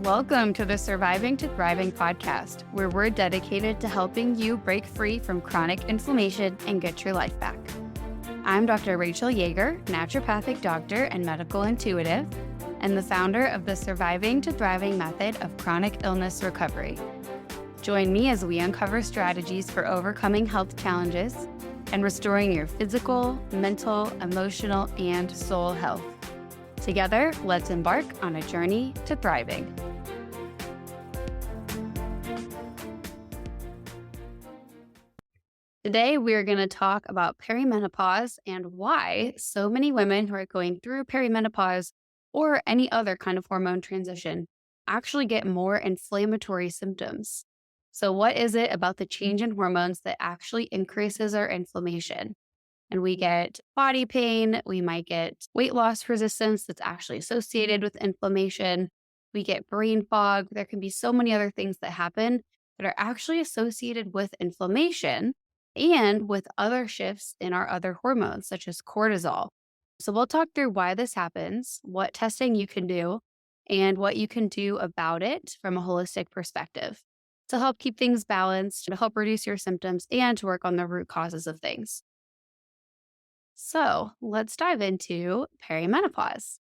Welcome to the Surviving to Thriving podcast, where we're dedicated to helping you break free from chronic inflammation and get your life back. I'm Dr. Rachel Yeager, naturopathic doctor and medical intuitive, and the founder of the Surviving to Thriving method of chronic illness recovery. Join me as we uncover strategies for overcoming health challenges and restoring your physical, mental, emotional, and soul health. Together, let's embark on a journey to thriving. Today, we're going to talk about perimenopause and why so many women who are going through perimenopause or any other kind of hormone transition actually get more inflammatory symptoms. So what is it about the change in hormones that actually increases our inflammation? And we get body pain, we might get weight loss resistance that's actually associated with inflammation. We get brain fog. There can be so many other things that happen that are actually associated with inflammation and with other shifts in our other hormones, such as cortisol. So we'll talk through why this happens, what testing you can do, and what you can do about it from a holistic perspective to help keep things balanced, to help reduce your symptoms, and to work on the root causes of things. So let's dive into perimenopause.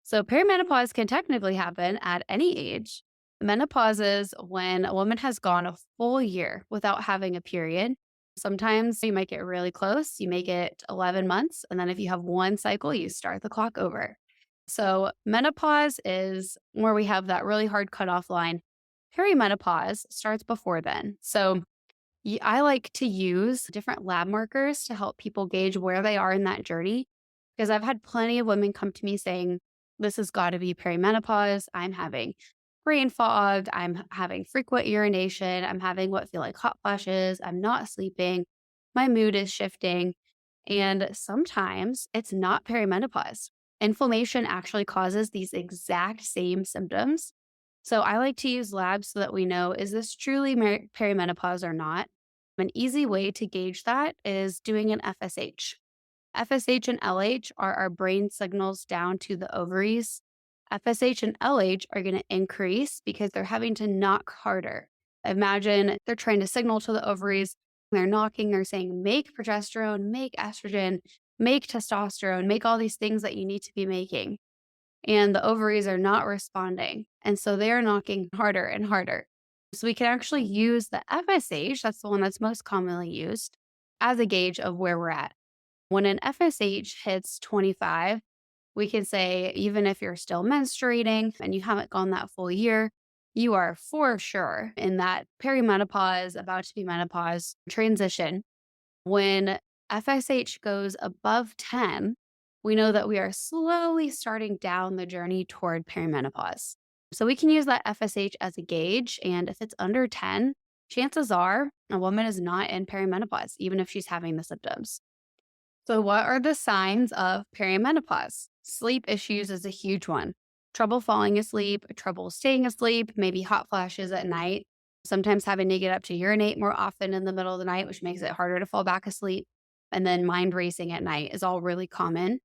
So perimenopause can technically happen at any age. Menopause is when a woman has gone a full year without having a period. Sometimes you might get really close. You may get 11 months. And then if you have one cycle, you start the clock over. So menopause is where we have that really hard cutoff line. Perimenopause starts before then. So I like to use different lab markers to help people gauge where they are in that journey, because I've had plenty of women come to me saying, this has got to be perimenopause. I'm having brain fog. I'm having frequent urination. I'm having what feel like hot flashes. I'm not sleeping. My mood is shifting. And sometimes it's not perimenopause. Inflammation actually causes these exact same symptoms. So I like to use labs so that we know, is this truly perimenopause or not? An easy way to gauge that is doing an FSH. FSH and LH are our brain signals down to the ovaries. FSH and LH are going to increase because they're having to knock harder. Imagine they're trying to signal to the ovaries. They're knocking, they're saying, make progesterone, make estrogen, make testosterone, make all these things that you need to be making. And the ovaries are not responding. And so they're knocking harder and harder. So we can actually use the FSH, that's the one that's most commonly used, as a gauge of where we're at. When an FSH hits 25, we can say, even if you're still menstruating and you haven't gone that full year, you are for sure in that perimenopause, about to be menopause transition. When FSH goes above 10, we know that we are slowly starting down the journey toward perimenopause. So we can use that FSH as a gauge. And if it's under 10, chances are a woman is not in perimenopause, even if she's having the symptoms. So what are the signs of perimenopause? Sleep issues is a huge one. Trouble falling asleep, trouble staying asleep, maybe hot flashes at night, sometimes having to get up to urinate more often in the middle of the night, which makes it harder to fall back asleep. And then mind racing at night is all really common.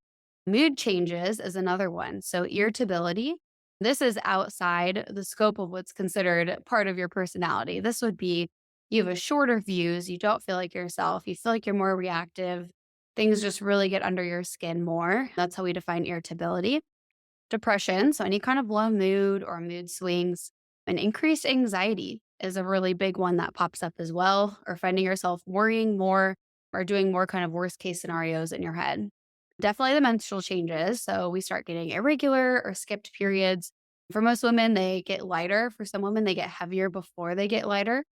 Mood changes is another one. So irritability, this is outside the scope of what's considered part of your personality. This would be you have a shorter fuse, you don't feel like yourself, you feel like you're more reactive. Things just really get under your skin more. That's how we define irritability. Depression, so any kind of low mood or mood swings. And increased anxiety is a really big one that pops up as well, or finding yourself worrying more or doing more kind of worst case scenarios in your head. Definitely the menstrual changes. So we start getting irregular or skipped periods. For most women, they get lighter. For some women, they get heavier before they get lighter.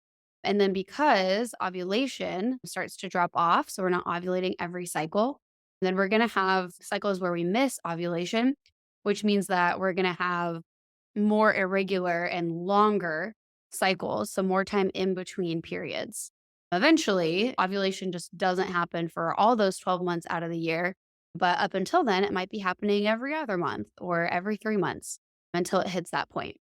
And then because ovulation starts to drop off, so we're not ovulating every cycle, then we're going to have cycles where we miss ovulation, which means that we're going to have more irregular and longer cycles, so more time in between periods. Eventually, ovulation just doesn't happen for all those 12 months out of the year. But up until then, it might be happening every other month or every 3 months until it hits that point.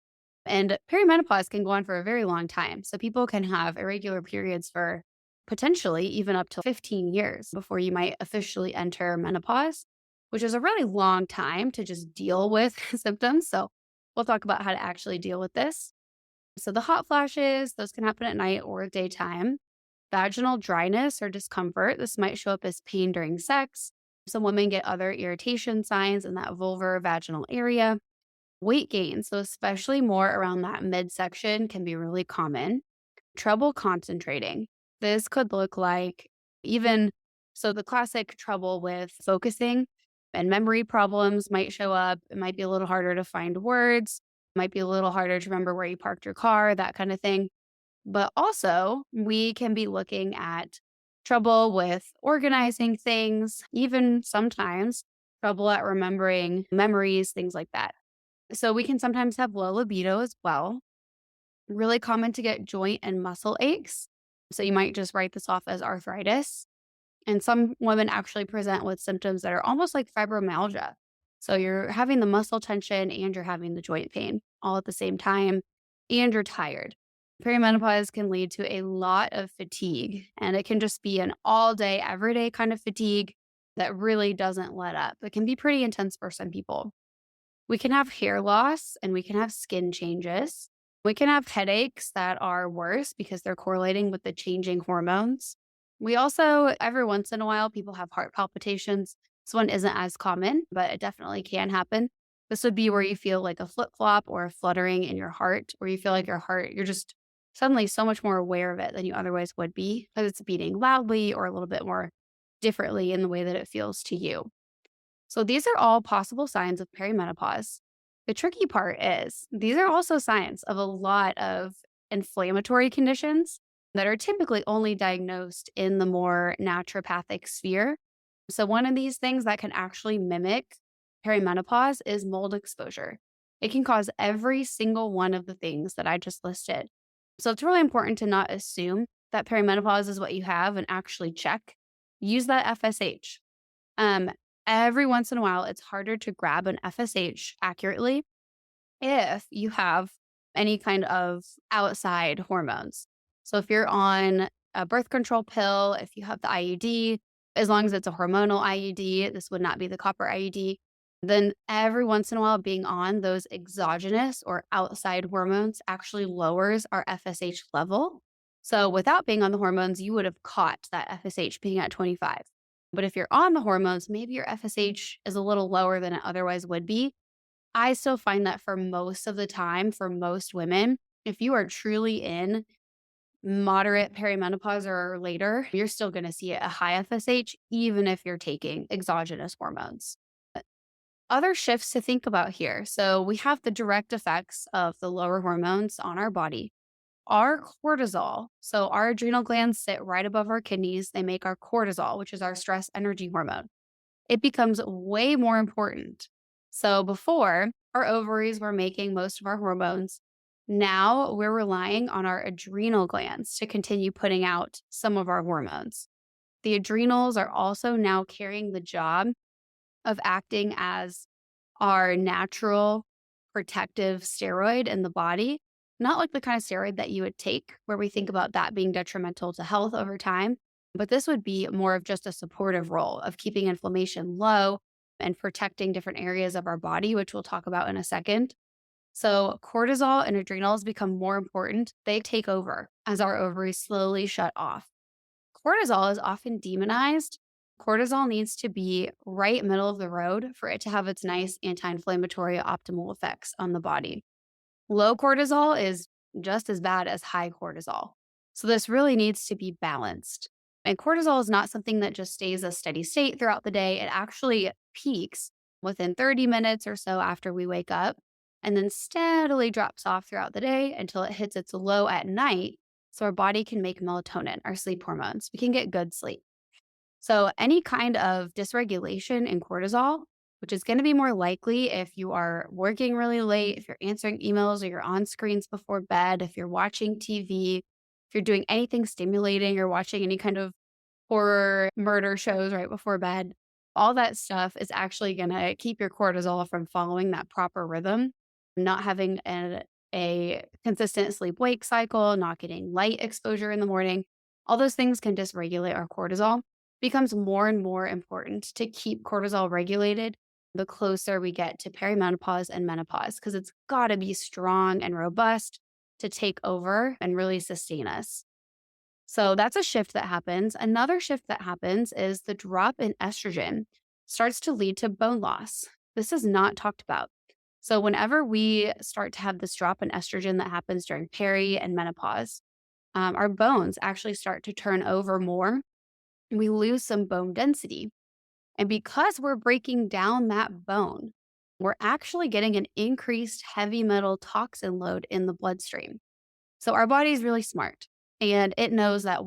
And perimenopause can go on for a very long time. So people can have irregular periods for potentially even up to 15 years before you might officially enter menopause, which is a really long time to just deal with symptoms. So we'll talk about how to actually deal with this. So, the hot flashes, those can happen at night or daytime. Vaginal dryness or discomfort, this might show up as pain during sex. Some women get other irritation signs in that vulvar vaginal area. Weight gain, so especially more around that midsection, can be really common. Trouble concentrating. This could look like even the classic trouble with focusing and memory problems might show up. It might be a little harder to find words, might be a little harder to remember where you parked your car, that kind of thing. But also, we can be looking at trouble with organizing things, even sometimes trouble at remembering memories, things like that. So, we can sometimes have low libido as well. Really common to get joint and muscle aches. So, you might just write this off as arthritis. And some women actually present with symptoms that are almost like fibromyalgia. So you're having the muscle tension and you're having the joint pain all at the same time, and you're tired. Perimenopause can lead to a lot of fatigue, and it can just be an all day, everyday kind of fatigue that really doesn't let up. It can be pretty intense for some people. We can have hair loss and we can have skin changes. We can have headaches that are worse because they're correlating with the changing hormones. We also, every once in a while, people have heart palpitations. This one isn't as common, but it definitely can happen. This would be where you feel like a flip flop or a fluttering in your heart, where you feel like your heart, you're just suddenly so much more aware of it than you otherwise would be because it's beating loudly or a little bit more differently in the way that it feels to you. So these are all possible signs of perimenopause. The tricky part is these are also signs of a lot of inflammatory conditions that are typically only diagnosed in the more naturopathic sphere. So one of these things that can actually mimic perimenopause is mold exposure. It can cause every single one of the things that I just listed. So it's really important to not assume that perimenopause is what you have and actually check. Use that FSH. Um, every once in a while, it's harder to grab an FSH accurately if you have any kind of outside hormones. So if you're on a birth control pill, if you have the IUD, as long as it's a hormonal IUD, this would not be the copper IUD, then every once in a while being on those exogenous or outside hormones actually lowers our FSH level. So without being on the hormones, you would have caught that FSH being at 25. But if you're on the hormones, maybe your FSH is a little lower than it otherwise would be. I still find that for most of the time, for most women, if you are truly in moderate perimenopause or later, you're still going to see a high FSH, even if you're taking exogenous hormones. Other shifts to think about here. So we have the direct effects of the lower hormones on our body. Our cortisol, so our adrenal glands sit right above our kidneys. They make our cortisol, which is our stress energy hormone. It becomes way more important. So before, our ovaries were making most of our hormones. Now we're relying on our adrenal glands to continue putting out some of our hormones. The adrenals are also now carrying the job of acting as our natural protective steroid in the body, not like the kind of steroid that you would take, where we think about that being detrimental to health over time. But this would be more of just a supportive role of keeping inflammation low and protecting different areas of our body, which we'll talk about in a second. So, cortisol and adrenals become more important. They take over as our ovaries slowly shut off. Cortisol is often demonized. Cortisol needs to be right middle of the road for it to have its nice anti inflammatory optimal effects on the body. Low cortisol is just as bad as high cortisol. So, this really needs to be balanced. And cortisol is not something that just stays a steady state throughout the day. It actually peaks within 30 minutes or so after we wake up and then steadily drops off throughout the day until it hits its low at night. So, our body can make melatonin, our sleep hormones. We can get good sleep. So, any kind of dysregulation in cortisol, which is going to be more likely if you are working really late, if you're answering emails or you're on screens before bed, if you're watching TV, if you're doing anything stimulating or watching any kind of horror murder shows right before bed, all that stuff is actually going to keep your cortisol from following that proper rhythm, not having a consistent sleep wake cycle, not getting light exposure in the morning. All those things can dysregulate our cortisol. Becomes more and more important to keep cortisol regulated the closer we get to perimenopause and menopause, because it's got to be strong and robust to take over and really sustain us. So that's a shift that happens. Another shift that happens is the drop in estrogen starts to lead to bone loss. This is not talked about. So, whenever we start to have this drop in estrogen that happens during peri and menopause, our bones actually start to turn over more. We lose some bone density. And because we're breaking down that bone, we're actually getting an increased heavy metal toxin load in the bloodstream. So our body is really smart and it knows that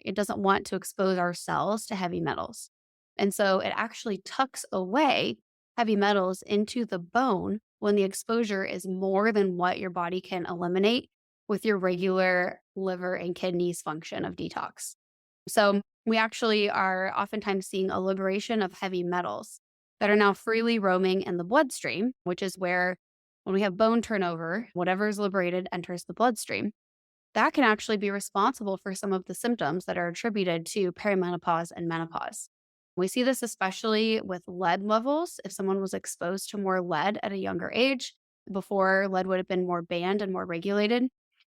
it doesn't want to expose our cells to heavy metals. And so it actually tucks away heavy metals into the bone when the exposure is more than what your body can eliminate with your regular liver and kidneys function of detox. So we actually are oftentimes seeing a liberation of heavy metals that are now freely roaming in the bloodstream, which is where when we have bone turnover, whatever is liberated enters the bloodstream. That can actually be responsible for some of the symptoms that are attributed to perimenopause and menopause. We see this especially with lead levels. If someone was exposed to more lead at a younger age, before lead would have been more banned and more regulated,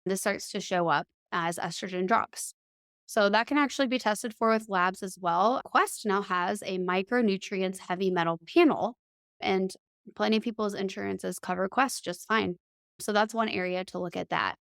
this starts to show up as estrogen drops. So that can actually be tested for with labs as well. Quest now has a micronutrients heavy metal panel, and plenty of people's insurances cover Quest just fine. So that's one area to look at that.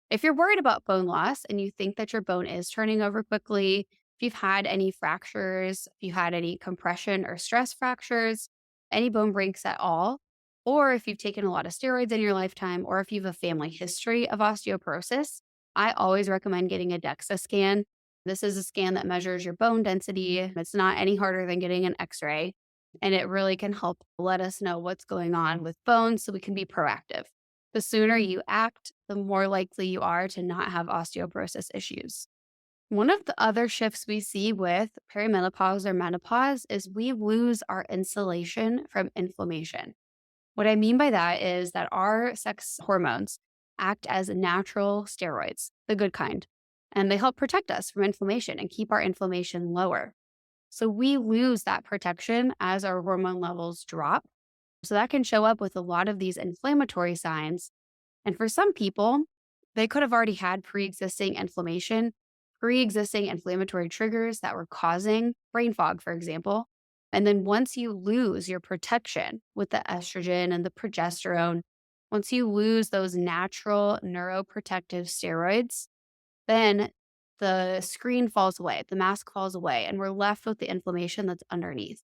If you're worried about bone loss and you think that your bone is turning over quickly, if you've had any fractures, if you had any compression or stress fractures, any bone breaks at all, or if you've taken a lot of steroids in your lifetime, or if you have a family history of osteoporosis, I always recommend getting a DEXA scan. This is a scan that measures your bone density. It's not any harder than getting an x ray, and it really can help let us know what's going on with bones so we can be proactive. The sooner you act, the more likely you are to not have osteoporosis issues. One of the other shifts we see with perimenopause or menopause is we lose our insulation from inflammation. What I mean by that is that our sex hormones act as natural steroids, the good kind, and they help protect us from inflammation and keep our inflammation lower. So we lose that protection as our hormone levels drop. So that can show up with a lot of these inflammatory signs. And for some people, they could have already had pre existing inflammatory triggers that were causing brain fog, for example. And then once you lose your protection with the estrogen and the progesterone, once you lose those natural neuroprotective steroids, then the screen falls away, the mask falls away, and we're left with the inflammation that's underneath.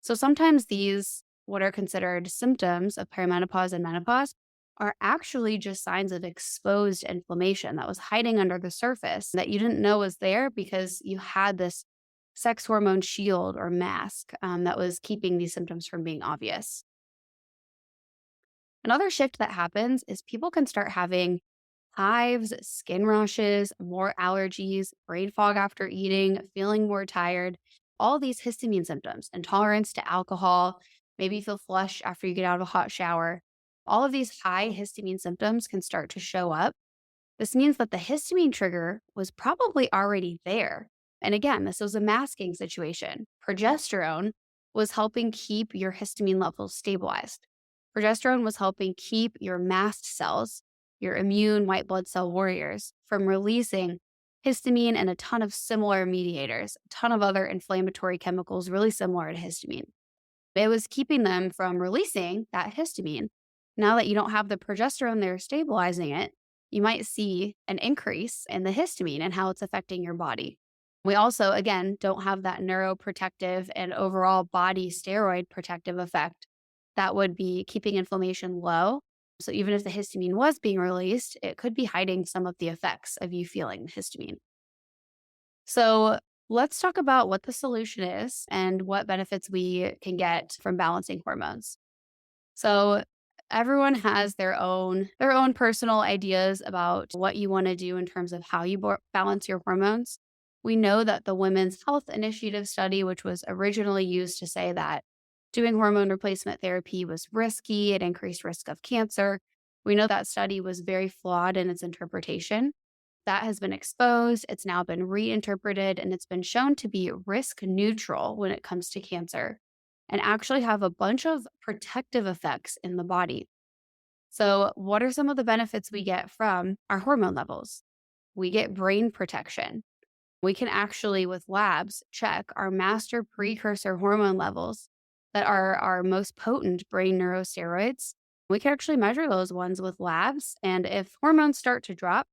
So sometimes these, what are considered symptoms of perimenopause and menopause, are actually just signs of exposed inflammation that was hiding under the surface that you didn't know was there because you had this sex hormone shield or mask that was keeping these symptoms from being obvious. Another shift that happens is people can start having hives, skin rashes, more allergies, brain fog after eating, feeling more tired, all these histamine symptoms, intolerance to alcohol, maybe you feel flush after you get out of a hot shower. All of these high histamine symptoms can start to show up. This means that the histamine trigger was probably already there. And again, this was a masking situation. Progesterone was helping keep your histamine levels stabilized. Progesterone was helping keep your mast cells, your immune white blood cell warriors, from releasing histamine and a ton of similar mediators, a ton of other inflammatory chemicals really similar to histamine. It was keeping them from releasing that histamine. Now that you don't have the progesterone there stabilizing it, you might see an increase in the histamine and how it's affecting your body. We also, again, don't have that neuroprotective and overall body steroid protective effect that would be keeping inflammation low. So even if the histamine was being released, it could be hiding some of the effects of you feeling histamine. So let's talk about what the solution is and what benefits we can get from balancing hormones. So everyone has their own personal ideas about what you want to do in terms of how you balance your hormones. We know that the Women's Health Initiative study, which was originally used to say that doing hormone replacement therapy was risky, it increased risk of cancer. We know that study was very flawed in its interpretation. That has been exposed, it's now been reinterpreted, and it's been shown to be risk neutral when it comes to cancer. and actually have a bunch of protective effects in the body. So, what are some of the benefits we get from our hormone levels? We get brain protection. We can actually, with labs, check our master precursor hormone levels that are our most potent brain neurosteroids. We can actually measure those ones with labs. And if hormones start to drop,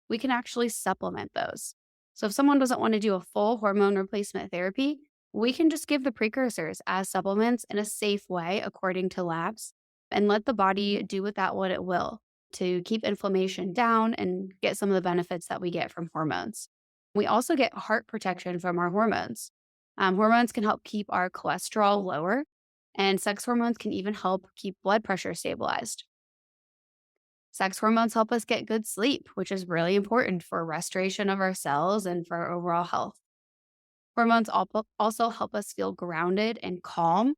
we can actually supplement those. So if someone doesn't want to do a full hormone replacement therapy, we can just give the precursors as supplements in a safe way according to labs and let the body do with that what it will to keep inflammation down and get some of the benefits that we get from hormones. We also get heart protection from our hormones. Hormones can help keep our cholesterol lower, and sex hormones can even help keep blood pressure stabilized. Sex hormones help us get good sleep, which is really important for restoration of our cells and for our overall health. Hormones also help us feel grounded and calm.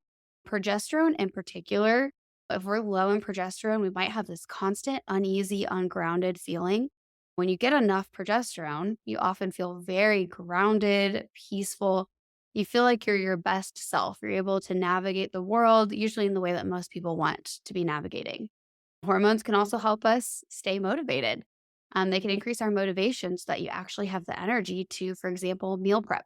Progesterone, in particular, if we're low in progesterone, we might have this constant, uneasy, ungrounded feeling. When you get enough progesterone, you often feel very grounded, peaceful. You feel like you're your best self. You're able to navigate the world, usually in the way that most people want to be navigating. Hormones can also help us stay motivated. They can increase our motivation so that you actually have the energy to, for example, meal prep.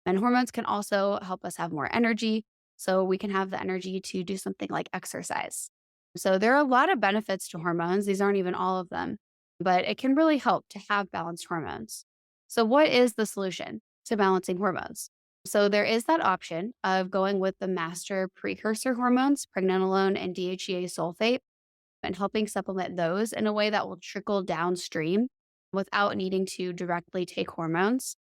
And hormones can also help us have more energy so we can have the energy to do something like exercise. So there are a lot of benefits to hormones. These aren't even all of them, but it can really help to have balanced hormones. So, what is the solution to balancing hormones? So, there is that option of going with the master precursor hormones, pregnenolone and DHEA sulfate, and helping supplement those in a way that will trickle downstream without needing to directly take hormones.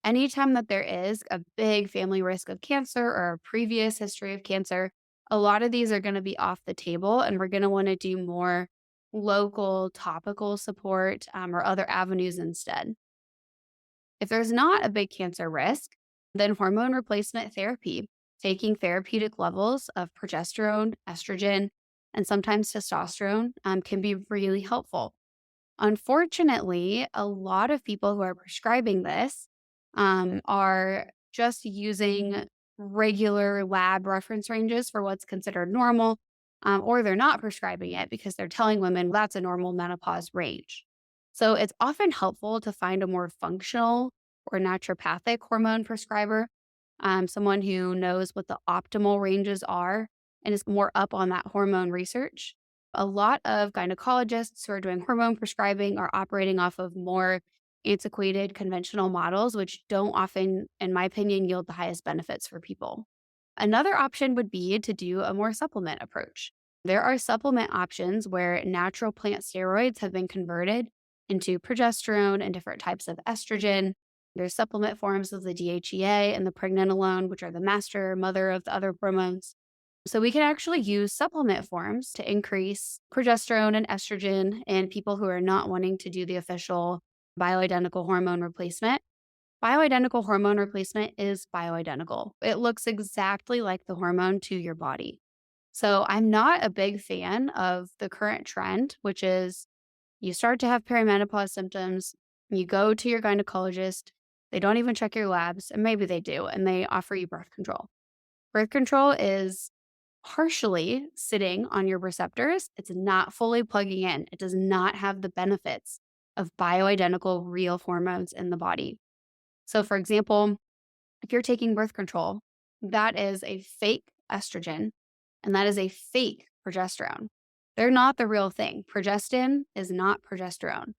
Anytime that there is a big family risk of cancer or a previous history of cancer, a lot of these are going to be off the table, and we're going to want to do more local topical support or other avenues instead. If there's not a big cancer risk, then hormone replacement therapy, taking therapeutic levels of progesterone, estrogen, and sometimes testosterone can be really helpful. Unfortunately, a lot of people who are prescribing this are just using regular lab reference ranges for what's considered normal, or they're not prescribing it because they're telling women that's a normal menopause range. So it's often helpful to find a more functional or naturopathic hormone prescriber, someone who knows what the optimal ranges are and is more up on that hormone research. A lot of gynecologists who are doing hormone prescribing are operating off of more antiquated conventional models, which don't often, in my opinion, yield the highest benefits for people. Another option would be to do a more supplement approach. There are supplement options where natural plant steroids have been converted into progesterone and different types of estrogen. There's supplement forms of the DHEA and the pregnenolone, which are the master mother of the other hormones. So we can actually use supplement forms to increase progesterone and estrogen in people who are not wanting to do the official bioidentical hormone replacement. Bioidentical hormone replacement is bioidentical. It looks exactly like the hormone to your body. So I'm not a big fan of the current trend, which is you start to have perimenopause symptoms, you go to your gynecologist, they don't even check your labs, and maybe they do, and they offer you birth control. Birth control is partially sitting on your receptors. It's not fully plugging in. It does not have the benefits of bioidentical real hormones in the body. So, for example, if you're taking birth control, that is a fake estrogen and that is a fake progesterone. They're not the real thing. Progestin is not progesterone.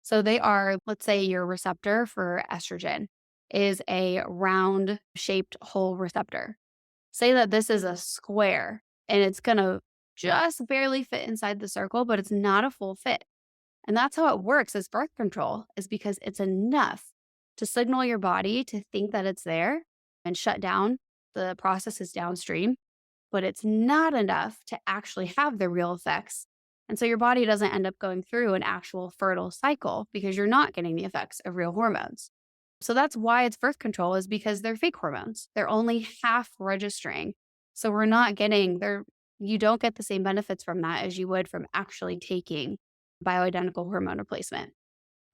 So, they are, let's say, your receptor for estrogen is a round shaped whole receptor. Say that this is a square and it's going to just barely fit inside the circle, but it's not a full fit. And that's how it works as birth control, is because it's enough to signal your body to think that it's there and shut down the processes downstream, but it's not enough to actually have the real effects. And so your body doesn't end up going through an actual fertile cycle because you're not getting the effects of real hormones. So that's why it's birth control, is because they're fake hormones. They're only half registering. So we're not getting there. You don't get the same benefits from that as you would from actually taking bioidentical hormone replacement.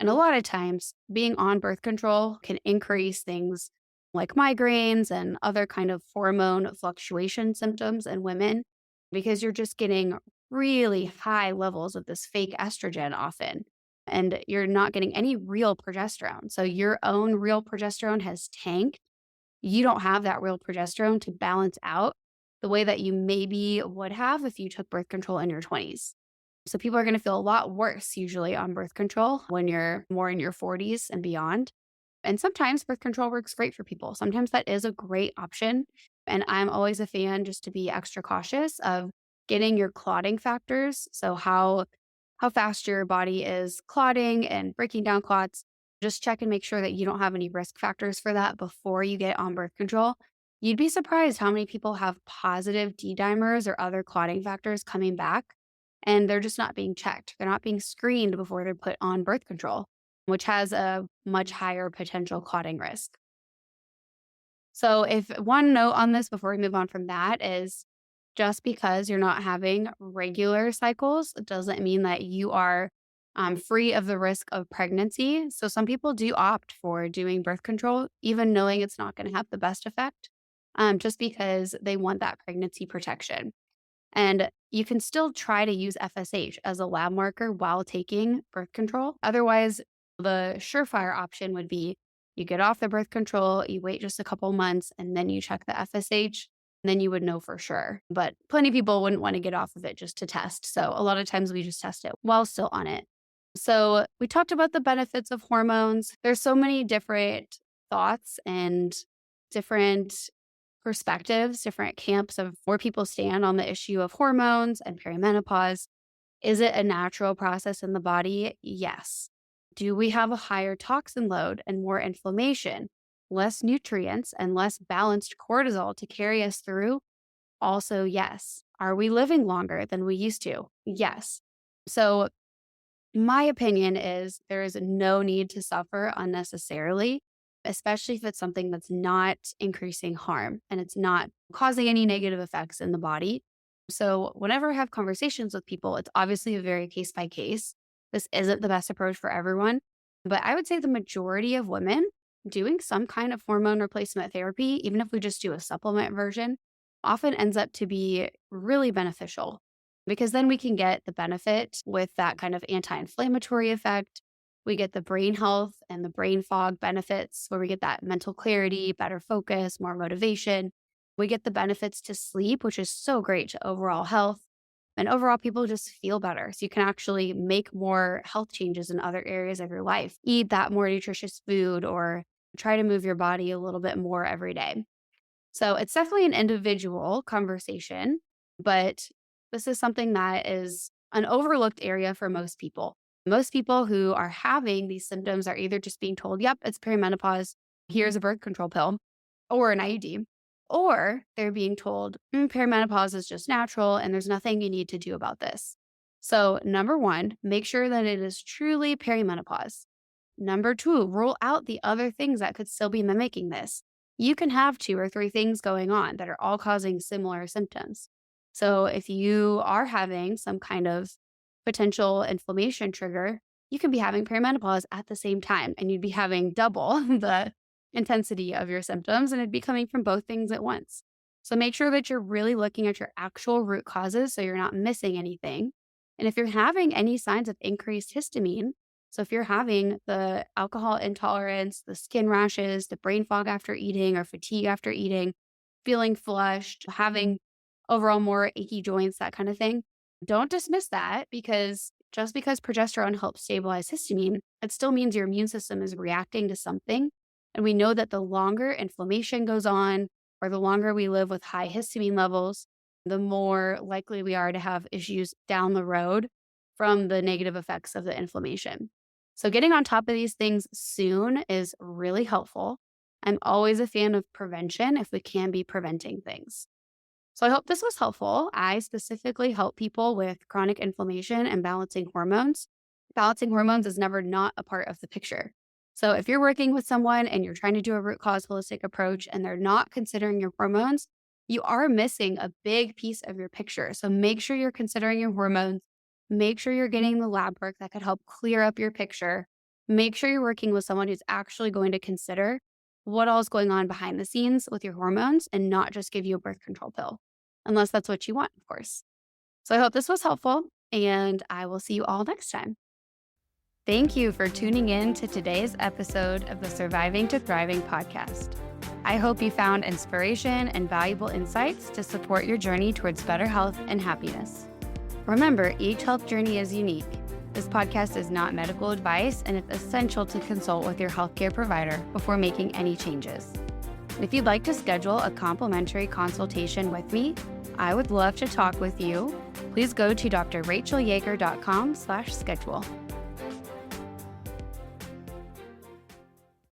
And a lot of times being on birth control can increase things like migraines and other kind of hormone fluctuation symptoms in women because you're just getting really high levels of this fake estrogen often. And you're not getting any real progesterone. So your own real progesterone has tanked. You don't have that real progesterone to balance out the way that you maybe would have if you took birth control in your 20s. So people are going to feel a lot worse usually on birth control when you're more in your 40s and beyond. And sometimes birth control works great for people. Sometimes that is a great option. And I'm always a fan just to be extra cautious of getting your clotting factors. So how fast your body is clotting and breaking down clots. Just check and make sure that you don't have any risk factors for that before you get on birth control. You'd be surprised how many people have positive D dimers or other clotting factors coming back, and they're just not being checked. They're not being screened before they're put on birth control, which has a much higher potential clotting risk. So, if one note on this before we move on from that is just because you're not having regular cycles doesn't mean that you are free of the risk of pregnancy. So, some people do opt for doing birth control, even knowing it's not going to have the best effect, just because they want that pregnancy protection. And you can still try to use FSH as a lab marker while taking birth control. Otherwise, the surefire option would be you get off the birth control, you wait just a couple months, and then you check the FSH. And then you would know for sure. But plenty of people wouldn't want to get off of it just to test. So a lot of times we just test it while still on it. So we talked about the benefits of hormones. There's so many different thoughts and different perspectives, different camps of where people stand on the issue of hormones and perimenopause. Is it a natural process in the body? Yes. Do we have a higher toxin load and more inflammation, less nutrients, and less balanced cortisol to carry us through? Also, yes. Are we living longer than we used to? Yes. So my opinion is there is no need to suffer unnecessarily, especially if it's something that's not increasing harm and it's not causing any negative effects in the body. So, whenever I have conversations with people, it's obviously a very case by case. This isn't the best approach for everyone, but I would say the majority of women doing some kind of hormone replacement therapy, even if we just do a supplement version, often ends up to be really beneficial because then we can get the benefit with that kind of anti inflammatory effect. We get the brain health and the brain fog benefits where we get that mental clarity, better focus, more motivation. We get the benefits to sleep, which is so great to overall health. And overall, people just feel better. So you can actually make more health changes in other areas of your life. Eat that more nutritious food or try to move your body a little bit more every day. So it's definitely an individual conversation, but this is something that is an overlooked area for most people. Most people who are having these symptoms are either just being told, yep, it's perimenopause, here's a birth control pill or an IUD, or they're being told perimenopause is just natural and there's nothing you need to do about this. So, number one, make sure that it is truly perimenopause. Number two, rule out the other things that could still be mimicking this. You can have two or three things going on that are all causing similar symptoms. So, if you are having some kind of potential inflammation trigger, you can be having perimenopause at the same time and you'd be having double the intensity of your symptoms and it'd be coming from both things at once. So, make sure that you're really looking at your actual root causes so you're not missing anything. And if you're having any signs of increased histamine, so if you're having the alcohol intolerance, the skin rashes, the brain fog after eating or fatigue after eating, feeling flushed, having overall more achy joints, that kind of thing, don't dismiss that because just because progesterone helps stabilize histamine, it still means your immune system is reacting to something. And we know that the longer inflammation goes on or the longer we live with high histamine levels, the more likely we are to have issues down the road from the negative effects of the inflammation. So, getting on top of these things soon is really helpful. I'm always a fan of prevention if we can be preventing things. So, I hope this was helpful. I specifically help people with chronic inflammation and balancing hormones. Balancing hormones is never not a part of the picture. So, if you're working with someone and you're trying to do a root cause holistic approach and they're not considering your hormones, you are missing a big piece of your picture. So, make sure you're considering your hormones. Make sure you're getting the lab work that could help clear up your picture. Make sure you're working with someone who's actually going to consider what all is going on behind the scenes with your hormones and not just give you a birth control pill, unless that's what you want, of course. So I hope this was helpful, and I will see you all next time. Thank you for tuning in to today's episode of the Surviving to Thriving podcast. I hope you found inspiration and valuable insights to support your journey towards better health and happiness. Remember, each health journey is unique. This podcast is not medical advice, and it's essential to consult with your healthcare provider before making any changes. If you'd like to schedule a complimentary consultation with me, I would love to talk with you. Please go to drrachelyager.com/schedule.